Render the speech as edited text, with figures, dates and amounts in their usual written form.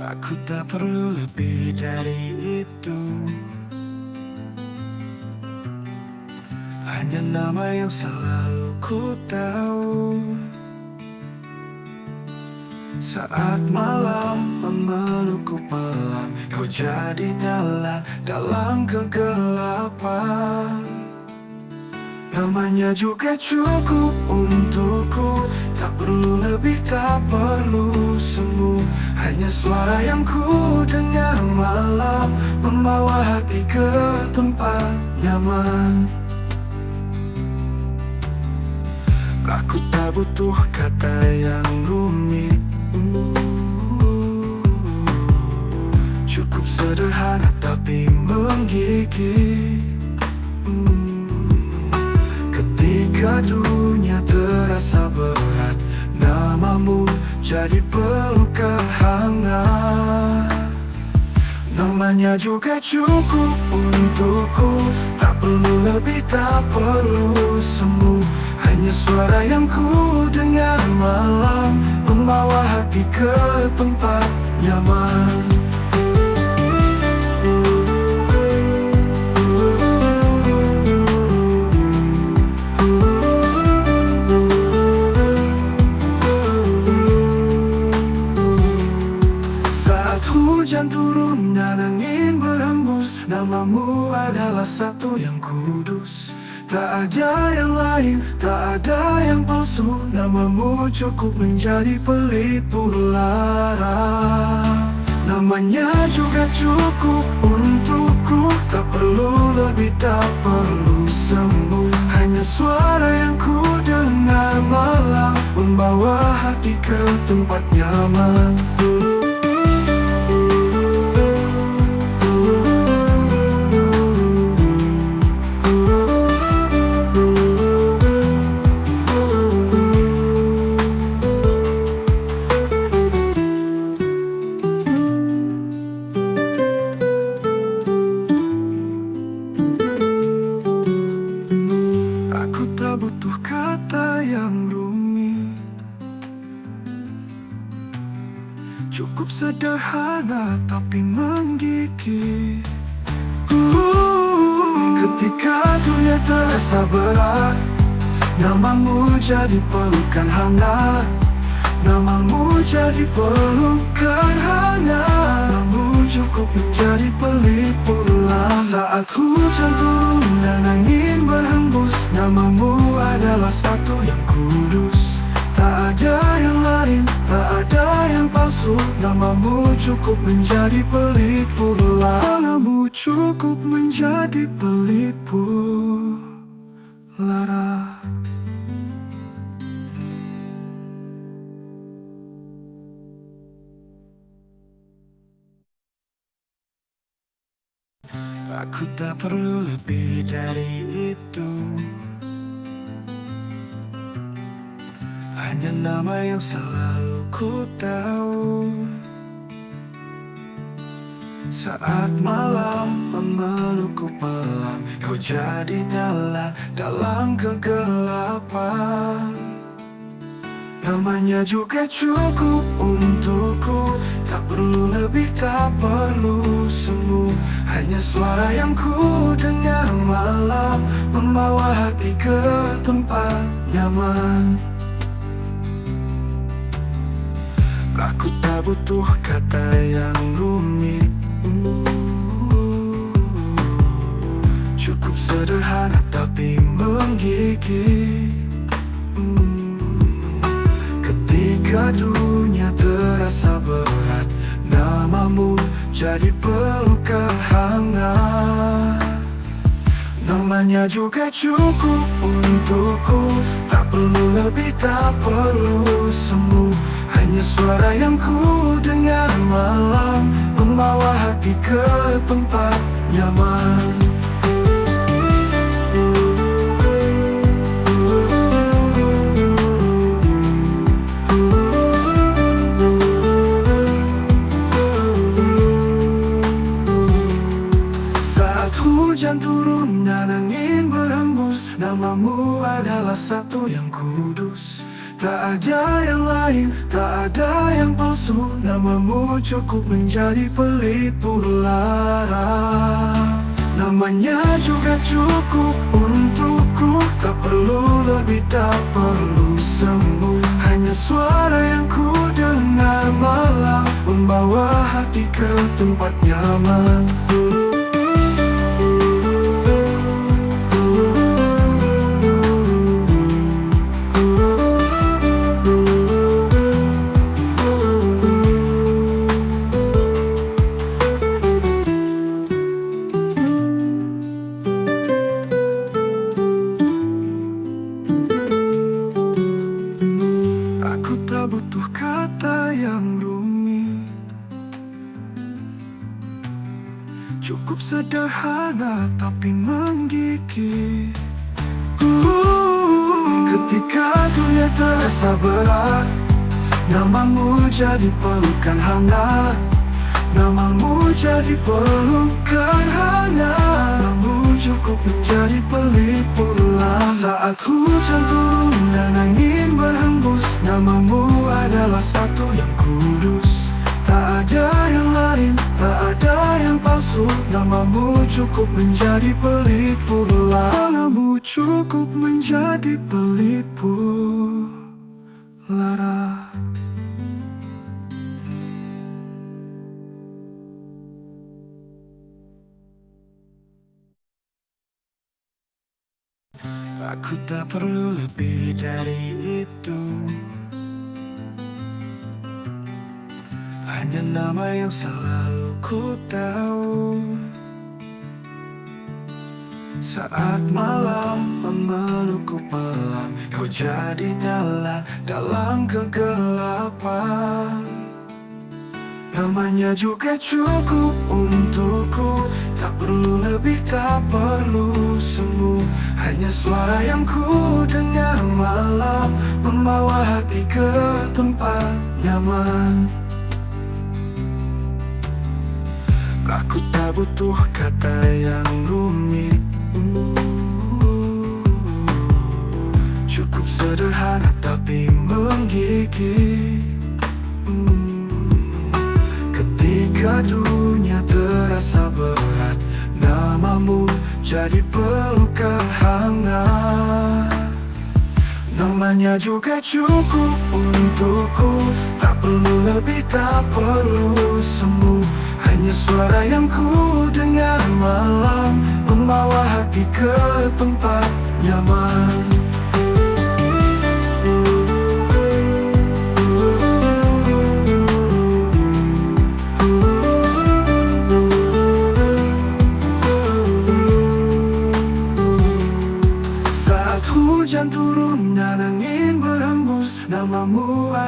Aku tak perlu lebih dari itu. Hanya nama yang selalu ku tahu. Saat malam memelukku pelan, kau jadi nyala dalam kegelapan. Namanya juga cukup untukku. Tak perlu lebih, tak perlu semu. Hanya suara yang ku dengar malam, membawa hati ke tempat nyaman. Aku tak butuh kata yang rumit. Cukup sederhana tapi menggigit. Ketika dunia terasa berat, namamu jadi pelukan hangat. Namanya juga cukup untukku. Tak perlu lebih, tak perlu semu. Hanya suara yang ku dengar malam, membawa hati ke tempat nyaman. Saat hujan turun dan angin berhembus, namamu adalah satu yang kudus. Tak ada yang lain, tak ada yang palsu. Namamu cukup menjadi pelipur lara. Namanya juga cukup untukku. Tak perlu lebih, tak perlu semu. Hanya suara yang ku dengar malam, membawa hati ke tempat nyaman. Aku tak butuh kata yang rumit. Cukup sederhana tapi menggigit. Ketika dunia terasa berat, namamu jadi pelukan hangat. Namamu jadi pelukan hangat. Namamu cukup menjadi pelipur lara. Saat hujan turun dan angin berhembus, namamu adalah satu yang kudus. Tak ada yang lain, tak ada yang palsu. Namamu cukup menjadi pelipur lara. Namamu cukup menjadi pelipur lara. Aku tak perlu lebih dari itu. Hanya nama yang selalu ku tahu. Saat malam memelukku pelan, kau jadi nyala dalam kegelapan. Namanya juga cukup untukku. Tak perlu lebih, tak perlu semu. Hanya suara yang ku dengar malam, membawa hati ke tempat nyaman. Aku tak butuh kata yang rumit. Cukup sederhana tapi menggigit. Ketika dunia terasa berat, namamu jadi pelukan hangat. Namanya juga cukup untukku. Tak perlu lebih, tak perlu semu. Hanya suara yang ku dengar malam, membawa hati ke tempat nyaman. Hujan turun dan angin berhembus, namamu adalah satu yang kudus. Tak ada yang lain, tak ada yang palsu. Namamu cukup menjadi pelipur lara. Namanya juga cukup untukku. Tak perlu lebih, tak perlu semu. Hanya suara yang ku dengar malam, membawa hati ke tempat nyaman. Aku tak butuh kata yang rumit, cukup sederhana tapi menggigit. Ketika dunia terasa berat, namamu jadi pelukan hangat. Namamu jadi pelukan hangat. Namamu cukup menjadi pelipur lara. Saat hujan turun dan angin berhembus, namamu adalah satu yang kudus. Tak ada yang lain, tak ada yang palsu. Namamu cukup menjadi pelipur lara. Namamu cukup menjadi pelipur lara. Aku tak perlu lebih dari itu, hanya nama yang selalu ku tahu. Saat malam memelukku pelan, kau jadi nyala dalam kegelapan. Namanya juga cukup untukku. Tak perlu lebih, tak perlu semu. Hanya suara yang ku dengar malam, membawa hati ke tempat nyaman. Aku tak butuh kata yang rumit, cukup sederhana tapi menggigit. Ketika dunia terasa berat, namamu jadi pelukan hangat. Namanya juga cukup untukku. Tak perlu lebih, tak perlu semu. Hanya suara yang ku dengar malam, membawa hati ke tempat nyaman. Hujan turun dan angin berhembus, namamu ada.